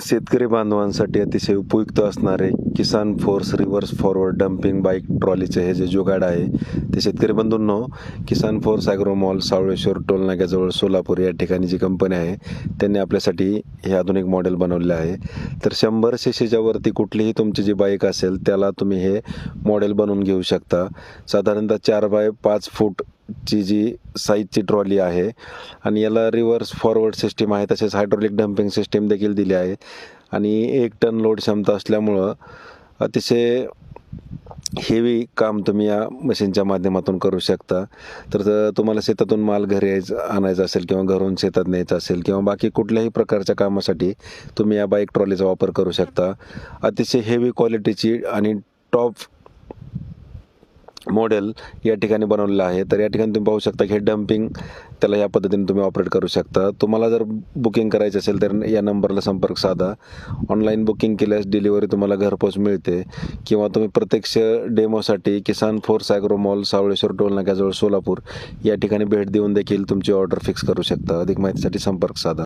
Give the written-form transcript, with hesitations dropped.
शेतकरी बांधवांसाठी अतिशय उपयुक्त असणारे Kisan Force reverse forward dumping bike ट्रॉलीचे हे जे जुगाड आहे ते शेतकरी बंधूंनो, Kisan Force Agromall Savaleshwar toll नाक्याजवळ सोलापूर या ठिकाणी जी कंपनी आहे त्यांनी आपल्यासाठी हे आधुनिक मॉडेल बनवले आहे. तर 100 cc वरती कुठलीही तुमची जी बाईक असेल त्याला तुम्ही हे मॉडेल बनवून घेऊ शकता. साधारणतः 4 बाय 5 फूट ची जी साईजची ट्रॉली आहे आणि याला रिव्हर्स फॉरवर्ड सिस्टीम आहे, तसेच हायड्रोलिक डम्पिंग सिस्टीम देखील दिली आहे आणि 1 टन लोड क्षमता असल्यामुळं अतिशय हेवी काम तुम्ही या मशीनच्या माध्यमातून करू शकता. तर तुम्हाला शेतातून माल घरी आणायचा असेल किंवा घरून शेतात न्यायचा असेल किंवा बाकी कुठल्याही प्रकारच्या कामासाठी तुम्ही या बाईक ट्रॉलीचा वापर करू शकता. अतिशय हेवी क्वालिटीची आणि टॉप मॉडेल या ठिकाणी बनवलेलं आहे. तर या ठिकाणी तुम्ही पाहू शकता की हे डम्पिंग त्याला या पद्धतीने तुम्ही ऑपरेट करू शकता. तुम्हाला जर बुकिंग करायचं असेल तर या नंबरला संपर्क साधा. ऑनलाईन बुकिंग केल्यास डिलिव्हरी तुम्हाला घरपोच मिळते किंवा तुम्ही प्रत्यक्ष डेमोसाठी किसान फोर्स ॲग्रोमॉल सावळेश्वर टोल नाक्याजवळ सोलापूर या ठिकाणी भेट देऊन देखील तुमची ऑर्डर फिक्स करू शकता. अधिक माहितीसाठी संपर्क साधा.